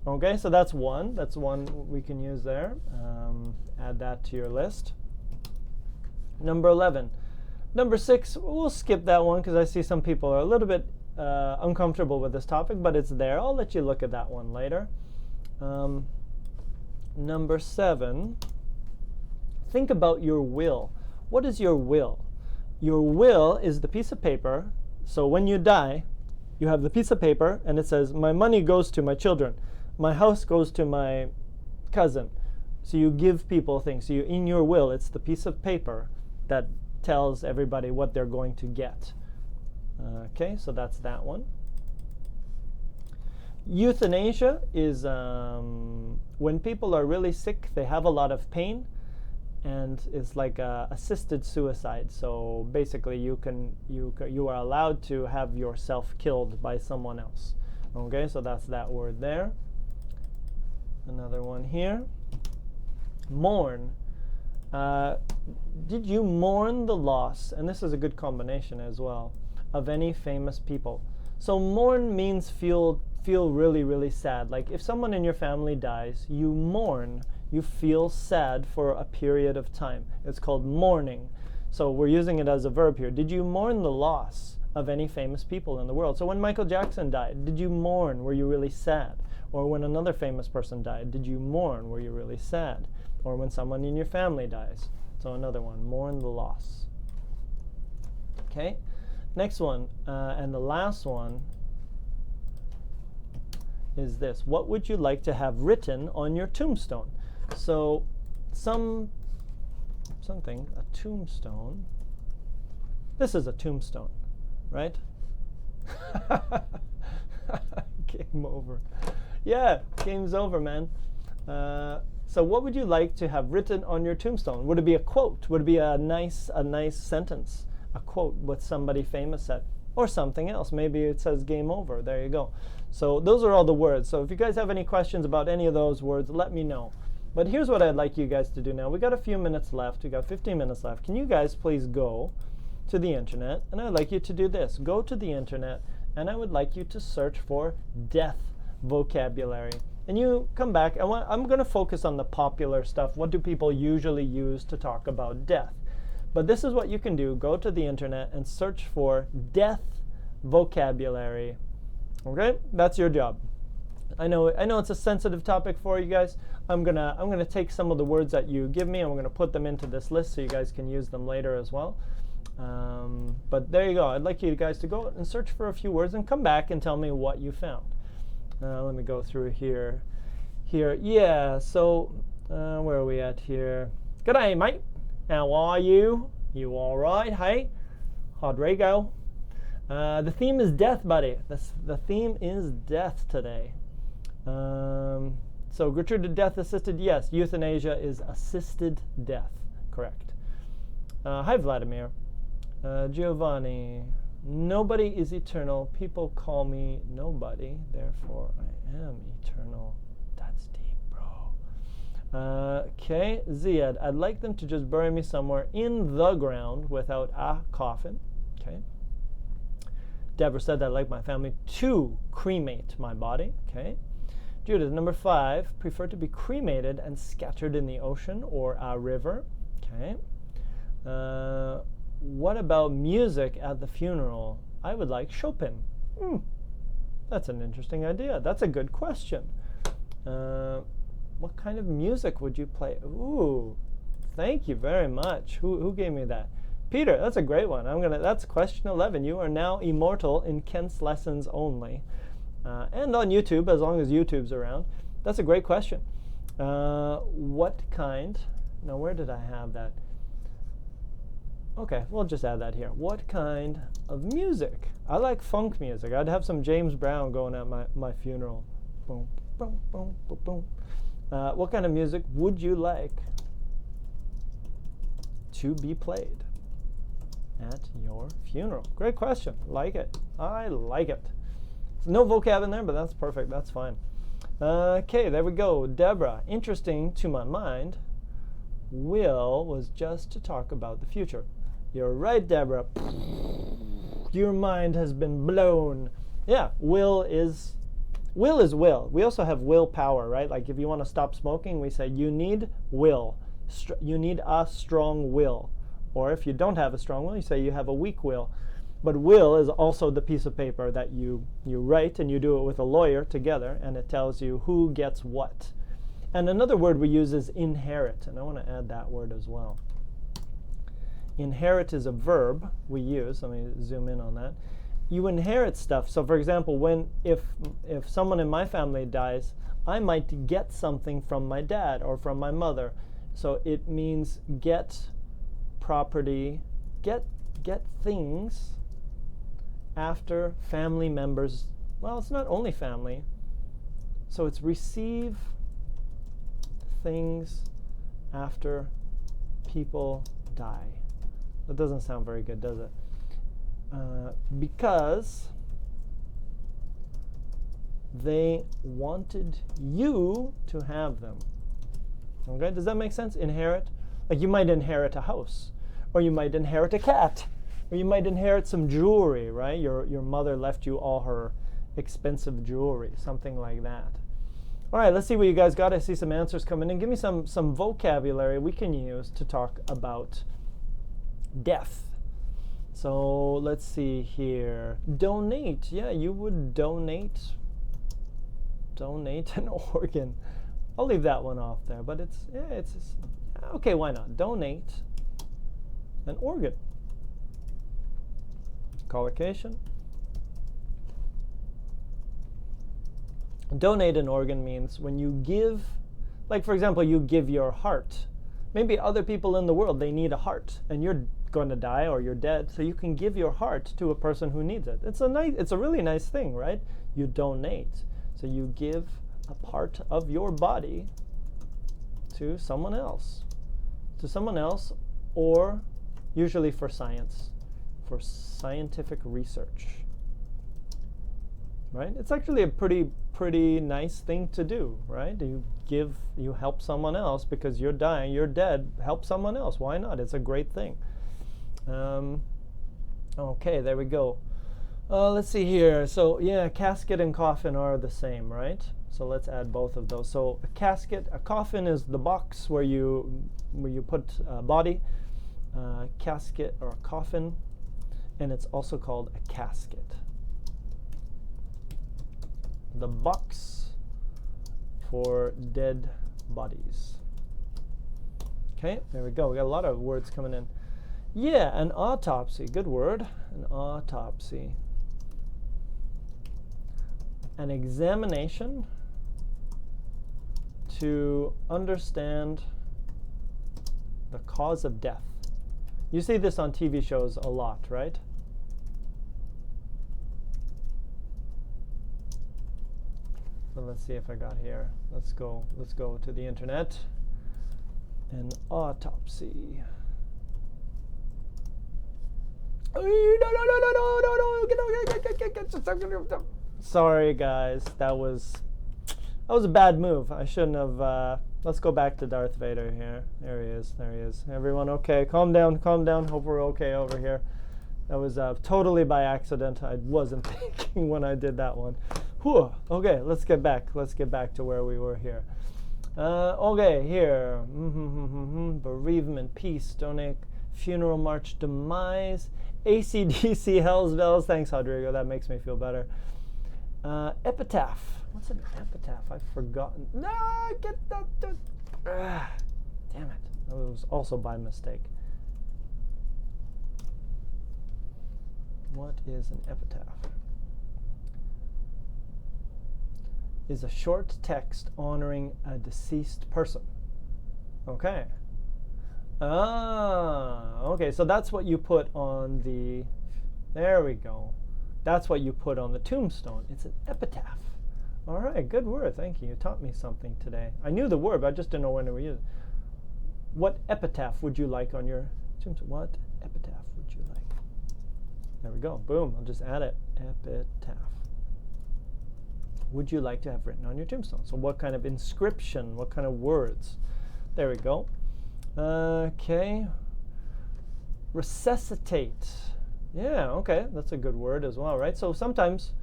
Okay, so that's one. That's one we can use there. Add that to your list. Number 11. Number 6, we'll skip that one because I see some people are a little bit uncomfortable with this topic, but it's there. I'll let you look at that one later. Number 7, think about your will. What is your will? Your will is the piece of paper. So when you die, you have the piece of paper and it says, my money goes to my children. My house goes to my cousin. So you give people things. So in your will, it's the piece of paper that tells everybody what they're going to get. Okay, so that's that one. Euthanasia is when people are really sick, they have a lot of pain, and it's like assisted suicide. So basically, you are allowed to have yourself killed by someone else. Okay, so that's that word there. Another one here. Mourn. Did you mourn the loss, and this is a good combination as well, of any famous people? So mourn means feel really, really sad. Like if someone in your family dies, you mourn. You feel sad for a period of time. It's called mourning. So we're using it as a verb here. Did you mourn the loss of any famous people in the world? So when Michael Jackson died, did you mourn? Were you really sad? Or when another famous person died, did you mourn? Were you really sad? Or when someone in your family dies. So another one, mourn the loss. Okay, next one, and the last one is this. What would you like to have written on your tombstone? So something, a tombstone. This is a tombstone, right? Game over. Yeah, game's over, man. So what would you like to have written on your tombstone? Would it be a quote? Would it be a nice sentence? A quote what somebody famous said? Or something else. Maybe it says game over. There you go. So those are all the words. So if you guys have any questions about any of those words, let me know. But here's what I'd like you guys to do now. We got a few minutes left. We got 15 minutes left. Can you guys please go to the internet? And I'd like you to do this. Go to the internet, and I would like you to search for death vocabulary. And you come back. I'm going to focus on the popular stuff. What do people usually use to talk about death? But this is what you can do. Go to the internet and search for death vocabulary. Okay? That's your job. I know it's a sensitive topic for you guys. I'm gonna take some of the words that you give me and we're gonna put them into this list so you guys can use them later as well. But there you go. I'd like you guys to go and search for a few words and come back and tell me what you found. Let me go through here. Yeah, so where are we at here? G'day, mate. How are you? You all right? Hey, Rodrigo. The theme is death, buddy. The theme is death today. So gratuitous death assisted, yes. Euthanasia is assisted death, correct. Hi, Vladimir. Giovanni. Nobody is eternal. People call me nobody. Therefore, I am eternal. That's deep, bro. Okay, Ziad. I'd like them to just bury me somewhere in the ground without a coffin. Okay. Deborah said that I'd like my family to cremate my body. Okay. Judith, number 5, prefer to be cremated and scattered in the ocean or a river. Okay. What about music at the funeral? I would like Chopin. That's an interesting idea. That's a good question. What kind of music would you play? Ooh, thank you very much. Who gave me that? Peter, that's a great one. That's question 11. You are now immortal in Kent's lessons only. And on YouTube, as long as YouTube's around. That's a great question. What kind? Now, where did I have that? Okay, we'll just add that here. What kind of music? I like funk music. I'd have some James Brown going at my funeral. Boom, boom, boom, boom, boom. What kind of music would you like to be played at your funeral? Great question. Like it. I like it. No vocab in there, but that's perfect. That's fine. Okay, there we go. Deborah, interesting to my mind. Will was just to talk about the future. You're right, Deborah. Your mind has been blown. Yeah, will is will. We also have willpower, right? Like if you want to stop smoking, we say you need will. You need a strong will. Or if you don't have a strong will, you say you have a weak will. But will is also the piece of paper that you write, and you do it with a lawyer together, and it tells you who gets what. And another word we use is inherit, and I want to add that word as well. Inherit is a verb we use. Let me zoom in on that. You inherit stuff. So for example, if someone in my family dies, I might get something from my dad or from my mother. So it means get property, get things after family members. Well, it's not only family. So it's receive things after people die. That doesn't sound very good, does it? Because they wanted you to have them. Okay, does that make sense? Inherit. Like you might inherit a house, or you might inherit a cat, or you might inherit some jewelry, right? Your mother left you all her expensive jewelry, something like that. All right, let's see what you guys got. I see some answers coming in. Give me some vocabulary we can use to talk about death. So let's see here. Donate. Yeah, you would donate an organ. I'll leave that one off there, but it's okay, why not? Donate an organ. Collocation. Donate an organ means when you give, like for example, you give your heart. Maybe other people in the world, they need a heart, and you're going to die or you're dead, so you can give your heart to a person who needs it. It's a really nice thing, right? You donate. So you give a part of your body to someone else. Or usually for science, for scientific research. Right? It's actually a pretty nice thing to do, right? You help someone else because you're dying, you're dead, help someone else. Why not? It's a great thing. Okay, there we go. Let's see here. So yeah, casket and coffin are the same, right? So let's add both of those. So a coffin is the box where you put a body. Casket or a coffin, and it's also called a casket. The box for dead bodies. Okay, there we go. We got a lot of words coming in. Yeah, an autopsy. Good word. An autopsy. An examination to understand the cause of death. You see this on TV shows a lot, right? So let's see if I got here. Let's go to the internet. An autopsy. Sorry guys, that was a bad move. I shouldn't have. Let's go back to Darth Vader here. There he is. Everyone okay? Calm down. Hope we're okay over here. That was totally by accident. I wasn't thinking when I did that one. Whew. Okay, let's get back to where we were here. Okay, here. Bereavement, peace, donate, funeral march, demise, AC/DC, Hell's Bells. Thanks, Rodrigo. That makes me feel better. Epitaph. What's an epitaph? I've forgotten. No, get that. Damn it. That was also by mistake. What is an epitaph? Is a short text honoring a deceased person. Okay. Okay, so that's what you put on the, there we go. That's what you put on the tombstone. It's an epitaph. All right, good word. Thank you. You taught me something today. I knew the word, but I just didn't know when to use it. What epitaph would you like on your tombstone? What epitaph would you like? There we go. Boom. I'll just add it. Epitaph. Would you like to have written on your tombstone? So what kind of inscription, what kind of words? There we go. Okay. Resuscitate. Yeah, okay. That's a good word as well, right? So sometimes,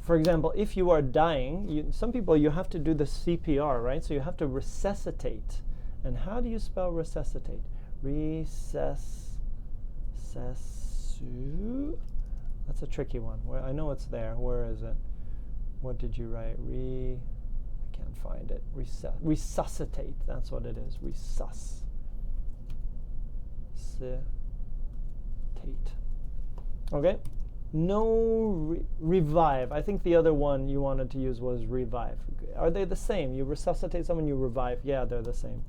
for example, if you are dying, some people, you have to do the CPR, right? So you have to resuscitate. And how do you spell resuscitate? That's a tricky one. Where I know it's there. Where is it? What did you write? I can't find it. Resuscitate. That's what it is. Resuscitate. Okay. No revive. I think the other one you wanted to use was revive. Are they the same? You resuscitate someone, you revive. Yeah, they're the same.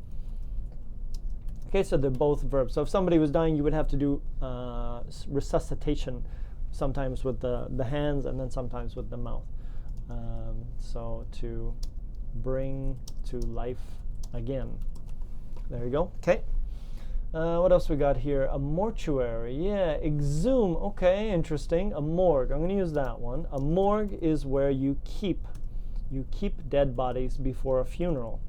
Okay, so they're both verbs. So if somebody was dying, you would have to do resuscitation, sometimes with the hands and then sometimes with the mouth. So to bring to life again. There you go. Okay. What else we got here? A mortuary. Yeah, exhume. Okay, interesting. A morgue. I'm going to use that one. A morgue is where you keep dead bodies before a funeral.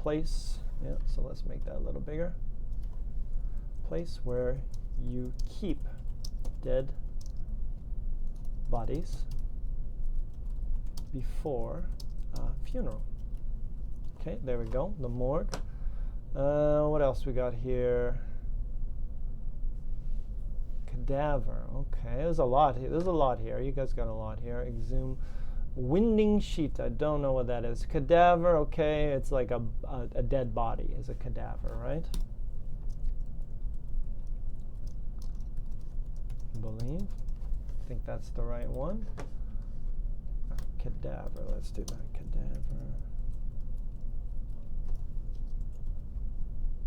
place. Yeah, so let's make that a little bigger. Place where you keep dead bodies before a funeral. Okay, there we go, the morgue. What else we got here? Cadaver. Okay, there's a lot here. There's a lot here. You guys got a lot here. Exhume. Winding sheet. I don't know what that is. Cadaver. Okay, it's like a dead body is a cadaver, right? Believe. I think that's the right one. Cadaver. Let's do that. Cadaver.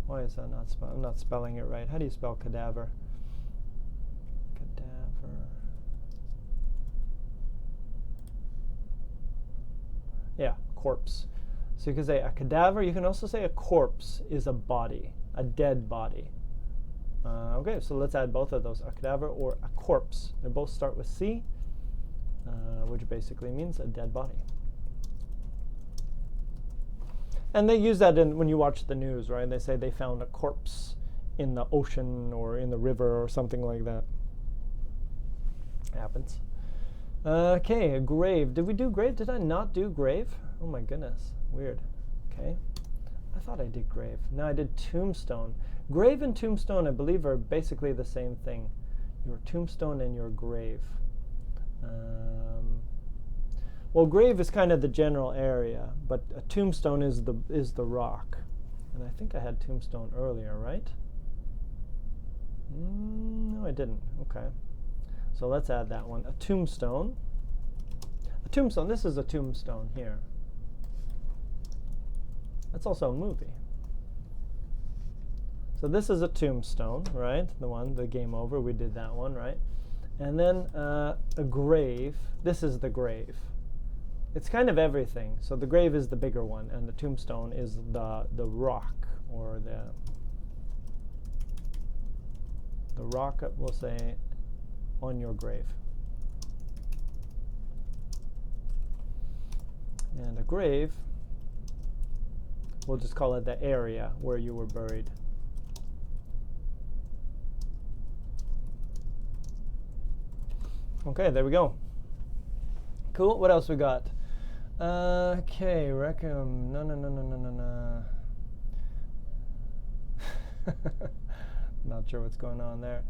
Why is that not spelled? I'm not spelling it right. How do you spell cadaver? Cadaver. Yeah, corpse. So you can say a cadaver. You can also say a corpse is a body, a dead body. Okay, so let's add both of those, a cadaver or a corpse. They both start with C, which basically means a dead body. And they use that when you watch the news, right? They say they found a corpse in the ocean or in the river or something like that. Happens. Okay, a grave. Did we do grave? Did I not do grave? Oh my goodness, weird. Okay, I thought I did grave. No, I did tombstone. Grave and tombstone, I believe, are basically the same thing. Your tombstone and your grave. Well, grave is kind of the general area, but a tombstone is the rock. And I think I had tombstone earlier, right? No, I didn't. Okay. So let's add that one. A tombstone. A tombstone. This is a tombstone here. That's also a movie. So this is a tombstone, right? The game over. We did that one, right? And then a grave. This is the grave. It's kind of everything. So the grave is the bigger one, and the tombstone is the rock, or the rock, we'll say, on your grave. And a grave, we'll just call it the area where you were buried. Okay, there we go. Cool. What else we got? Okay, no. Not sure what's going on there.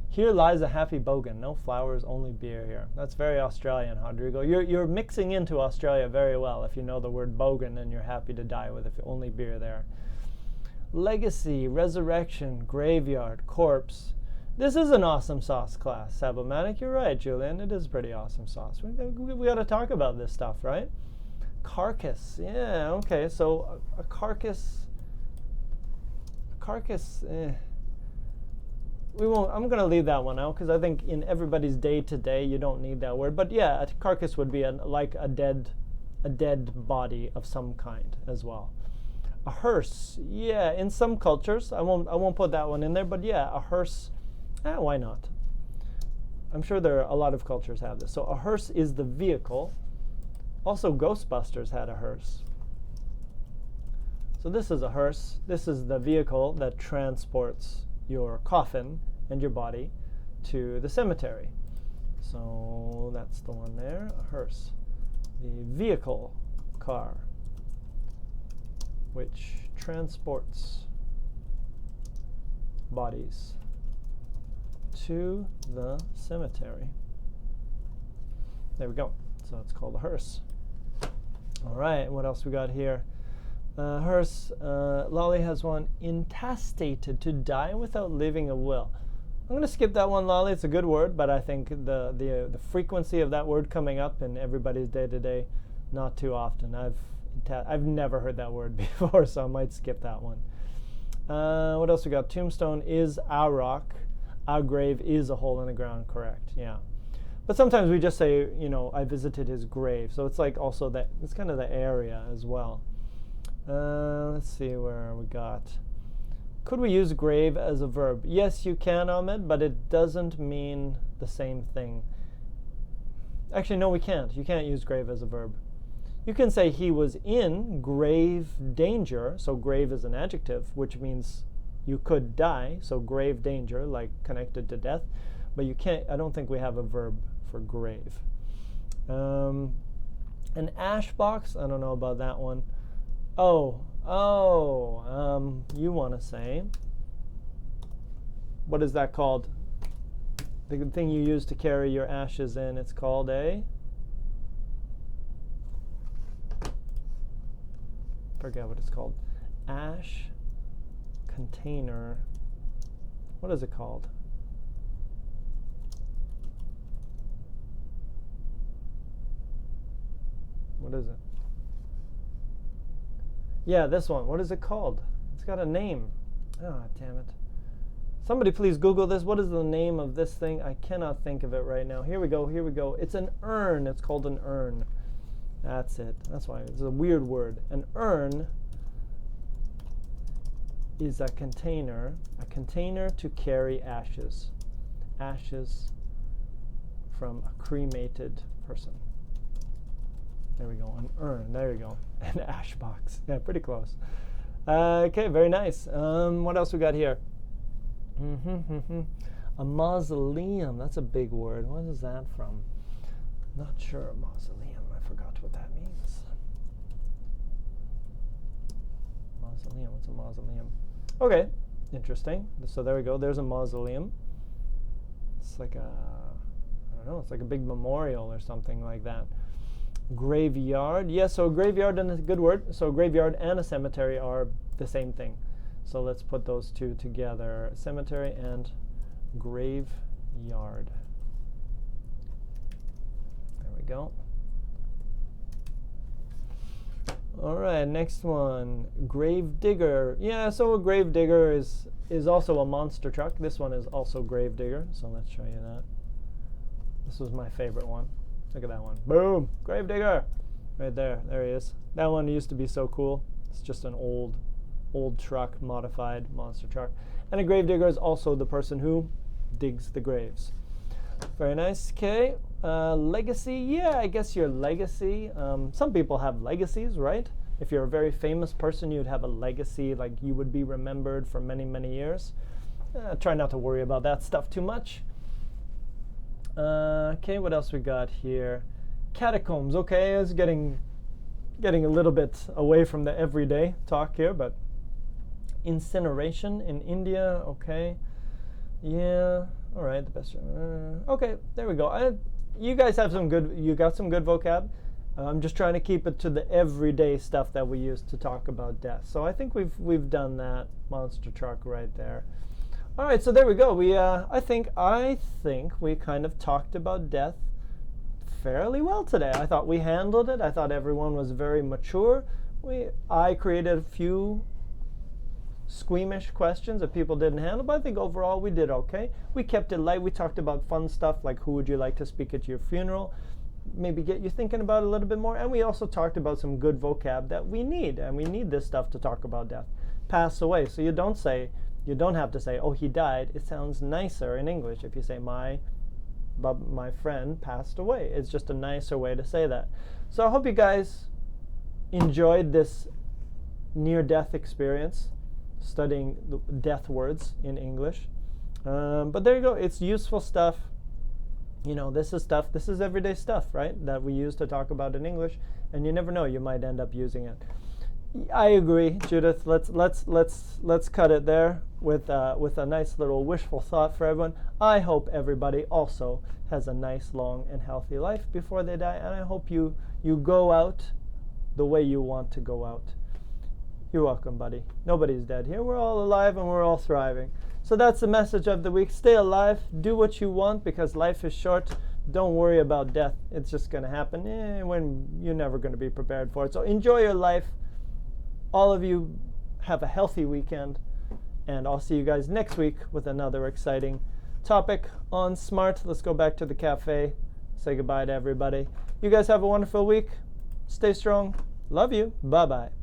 Here lies a happy bogan. No flowers, only beer here. That's very Australian, Rodrigo. You're mixing into Australia very well if you know the word bogan and you're happy to die with only beer there. Legacy, resurrection, graveyard, corpse. This is an awesome sauce class, Sabomatic. You're right, Julian. It is pretty awesome sauce. We got to talk about this stuff, right? Carcass. Yeah, okay. So a carcass. We won't. I'm going to leave that one out because I think in everybody's day-to-day you don't need that word. But yeah, a carcass would be like a dead body of some kind as well. A hearse. Yeah, in some cultures, I won't put that one in there. But yeah, a hearse. Why not? I'm sure a lot of cultures have this. So a hearse is the vehicle. Also, Ghostbusters had a hearse. So this is a hearse. This is the vehicle that transports your coffin and your body to the cemetery. So that's the one there, a hearse. The vehicle, car, which transports bodies to the cemetery. There we go. So it's called a hearse. All right, what else we got here? Hearse, Lolly has one. Intestated, to die without leaving a will. I'm going to skip that one, Lolly. It's a good word, but I think the frequency of that word coming up in everybody's day-to-day, not too often. I've never heard that word before, so I might skip that one. What else we got? Tombstone is a rock. A grave is a hole in the ground, correct, yeah. But sometimes we just say, I visited his grave. So it's like also that, it's kind of the area as well. Let's see where we got. Could we use grave as a verb? Yes, you can, Ahmed, but it doesn't mean the same thing. Actually, no, we can't. You can't use grave as a verb. You can say he was in grave danger. So grave is an adjective, which means you could die. So grave danger, like connected to death. But you can't, I don't think we have a verb for grave. An ash box, I don't know about that one. You want to say, what is that called? The thing you use to carry your ashes in, it's called a, forget what it's called. Ash container. What is it called? What is it? Yeah, this one. What is it called? It's got a name. Ah, damn it. Somebody please Google this. What is the name of this thing? I cannot think of it right now. Here we go. Here we go. It's an urn. It's called an urn. That's it. That's why it's a weird word. An urn is a container to carry ashes. Ashes from a cremated person. There we go, an urn, there you go. An ash box, yeah, pretty close. Okay, very nice. What else we got here? A mausoleum, that's a big word. What is that from? Not sure, mausoleum, I forgot what that means. Mausoleum, what's a mausoleum? Okay, interesting. So there we go, there's a mausoleum. It's like a, I don't know, it's like a big memorial or something like that. Graveyard, yes, so graveyard is a good word. So graveyard and a cemetery are the same thing. So let's put those two together. Cemetery and graveyard. There we go. All right, next one, grave digger. Yeah, so a grave digger is also a monster truck. This one is also grave digger, so let's show you that. This was my favorite one. Look at that one. Boom! Grave digger! Right there. There he is. That one used to be so cool. It's just an old truck, modified monster truck. And a grave digger is also the person who digs the graves. Very nice. Okay. Legacy. Yeah, I guess your legacy. Some people have legacies, right? If you're a very famous person, you'd have a legacy, like you would be remembered for many, many years. Try not to worry about that stuff too much. Okay, what else we got here? Catacombs. Okay, it's getting a little bit away from the everyday talk here, but incineration in India. Okay, yeah. All right, the best. Okay, there we go. You guys have some good. You got some good vocab. I'm just trying to keep it to the everyday stuff that we use to talk about death. So I think we've done that monster truck right there. All right, so there we go. I think we kind of talked about death fairly well today. I thought we handled it. I thought everyone was very mature. I created a few squeamish questions that people didn't handle, but I think overall we did okay. We kept it light. We talked about fun stuff like who would you like to speak at your funeral, maybe get you thinking about it a little bit more. And we also talked about some good vocab that we need, and we need this stuff to talk about death. Pass away. So you don't have to say, oh, he died. It sounds nicer in English if you say my friend passed away. It's just a nicer way to say that. So I hope you guys enjoyed this near-death experience, studying the death words in English. But there you go. It's useful stuff. You know, this is everyday stuff, right, that we use to talk about in English, and you never know, you might end up using it. I agree, Judith. Let's cut it there with a nice little wishful thought for everyone. I hope everybody also has a nice, long, and healthy life before they die, and I hope you go out the way you want to go out. You're welcome, buddy. Nobody's dead here. We're all alive and we're all thriving. So that's the message of the week. Stay alive. Do what you want because life is short. Don't worry about death. It's just going to happen when you're never going to be prepared for it. So enjoy your life. All of you have a healthy weekend. And I'll see you guys next week with another exciting topic on Smrt. Let's go back to the cafe. Say goodbye to everybody. You guys have a wonderful week. Stay strong. Love you. Bye-bye.